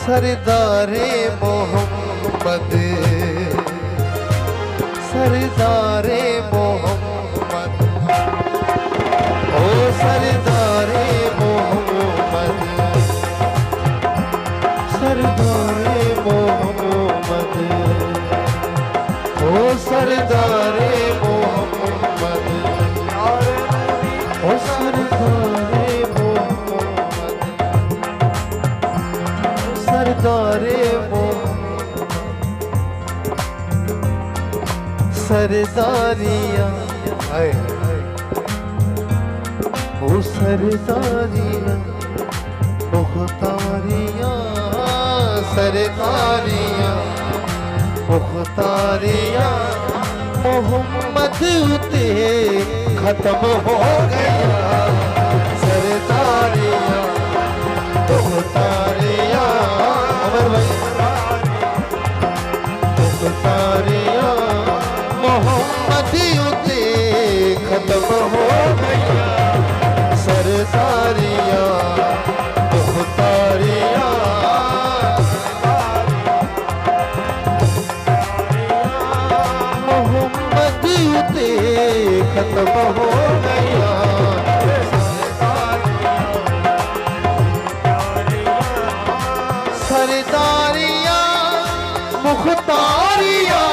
सरदारे मोहम्मद, सरदारे मोहम्मद, ओ सरदारे मोहम्मद, सरदारे मोहम्मद, ओ सरदारे मोहम्मद, ओ सरदारे मोहम्मद, सरदारे मोहम्मद, सरदारियाँ ओ सरदारियाँ मुख्तारियाँ, सरदारियाँ मुख्तारियाँ मोहम्मद उते खत्म हो गया। सरदारियाँ मुख्तारियाँ मुख्तारियाँ मोहम्मद उते खत्म हो गया। सरदारियाँ मुख्तारियाँ मोहम्मद उते खत्म हो गया। सरदारियाँ मुख्तारियाँ,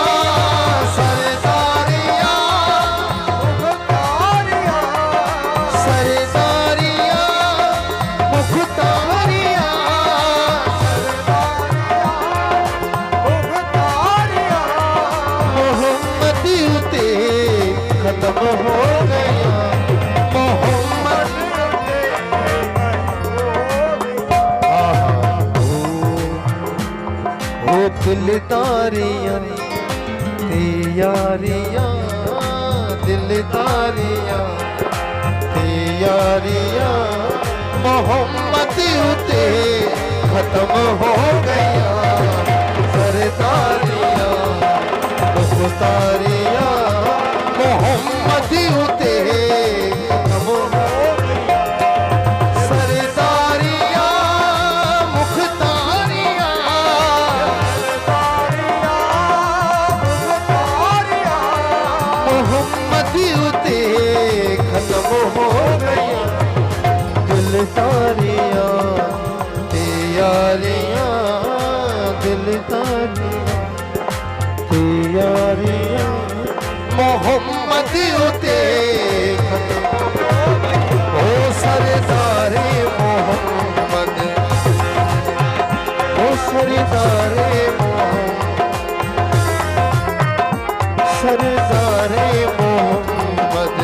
सरदारियाँ मुख्तारियाँ, सरदारियाँ मुख्तारियाँ, मुख्तारियाँ मोहम्मद उते खत्म हो गया। मोहम्मद ओ दिलदारियाँ यारियाँ, दिलदारियाँ यारियाँ मोहम्मद उते खत्म हो गया। सरदारियाँ मुख्तारियाँ मोहम्मद उते खत्म हो गया। सरदारियाँ मुख्तारियाँ मोहम्मद उते खत्म हो गया। दिलदारियाँ यारियाँ, दिलदारियाँ यारियाँ मोहम्मद उते खत्म हो गया। ओ सरदारे मोहम्मद, ओ सरदारे मोहम्मद, सरदारे मोहम्मद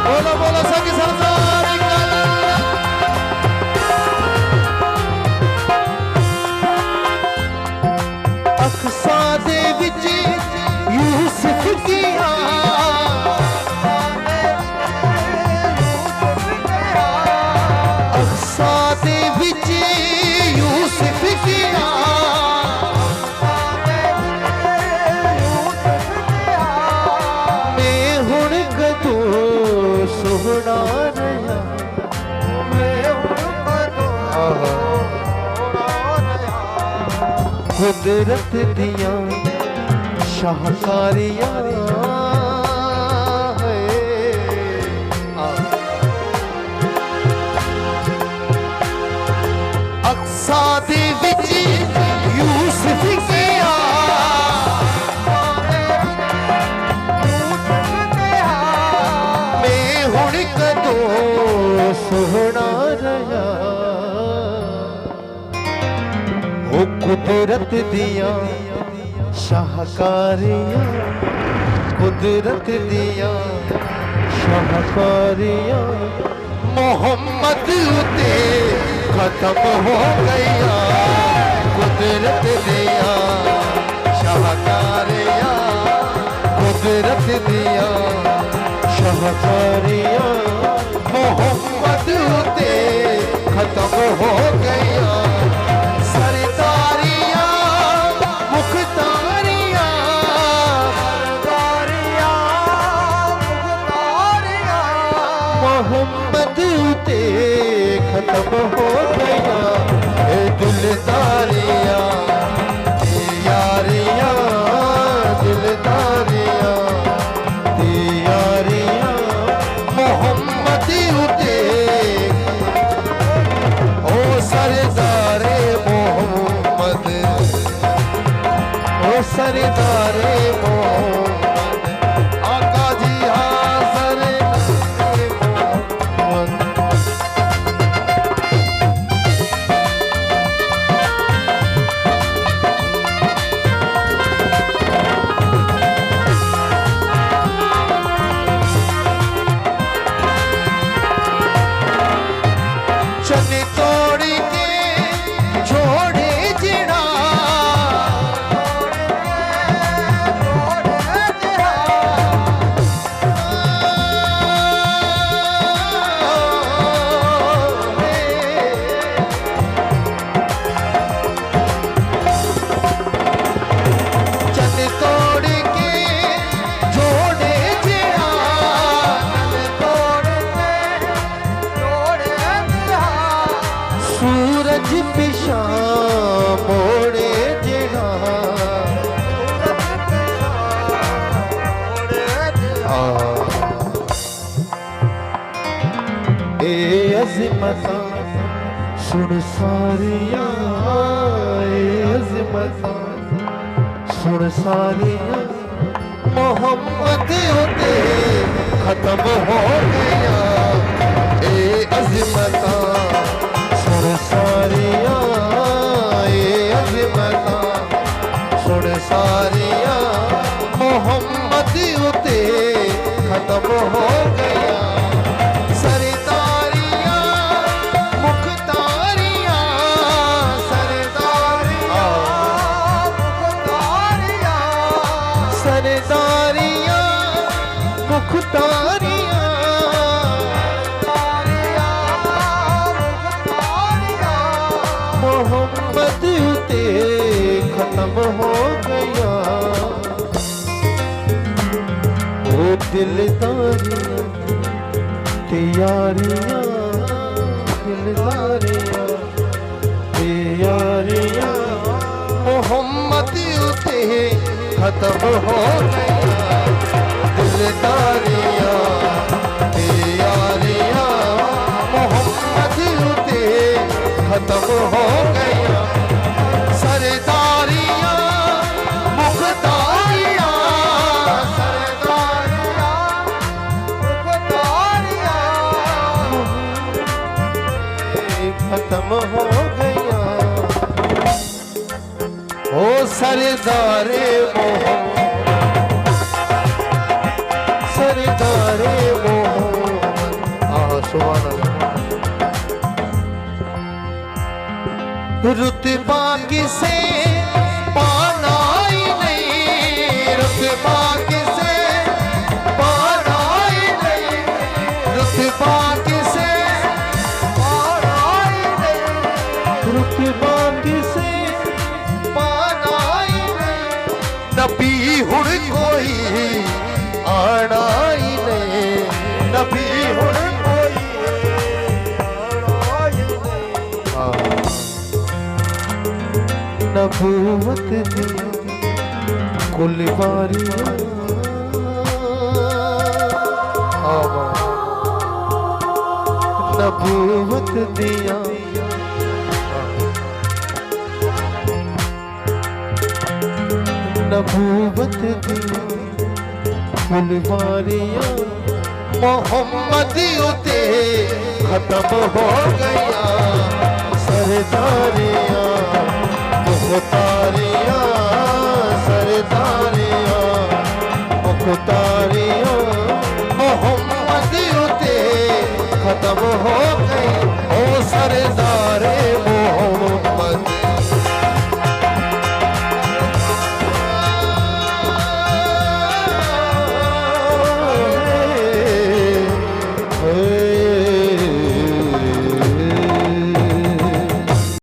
बोलो बोलो संग सरदार अक्सा दे विच यूसुफ किया, अक्सा दे विच यूसुफ किया, मैं हुण कदों सोहना रहा, मैं हुण कदों कुदरत दियां शाहकारियां अक्सा दे विच यूसुफ किया, मैं हुण कदों सोहना रहा। ओ कुदरत दियां शाहकारियां, कुदरत दियां शाहकारियां मोहम्मद उते खत्म हो गया। कुदरत दियां शाहकारियां, कुदरत दियां शाहकारियां मोहम्मद उते खत्म हो गया। सरदारे मोहम्मद आका जी हाँ सरदारे मोहम्मद। चने तोड़ के जोड़े जिड़ा चने तोड़ के जोड़े जिड़ा सूरज पिछा मोड़े जिड़ा ए अज़मता सुन सारिया ए अज़मता सुन सारिया मोहम्मद होते खत्म हो गया ए अज़मता सुन सारिया ए अज़मता सुन सारिया मोहम्मद होते खत्म हो गया सरदारियां मुख्तारियां सरदारियां मुख्तारियां सरदारियां मुख्तारियां मोहम्मद ते खत्म हो गया ओ दिलदारियां ते यारियां दिलदारियां ते यारियां मोहम्मद ते खत्म हो गया दिलदारियां ते यारियां मोहम्मद ते खत्म हो गया सरदारियां मुख्तारियां सरदारियां मुख्तारियां खत्म हो गया ओ सरदारे मोहम्मद सरदारे मोहम्मद आहा सुभान अल्लाह रुतबा किसे पाना ही नहीं रुतबा किसे पाना ही नहीं रुतबा किसे पाना ही नहीं रुतबा किसे पाना ही नहीं नबी हुण कोई आना ही नहीं नबी हुण कोई आना ही नहीं नबूवत दी कुल बारियां नबूवत दिया नबूवत दिया कुल बारियां मोहम्मद उते खत्म हो गया सरदारियां मुख्तारियां सरदारियां मुख्तारियां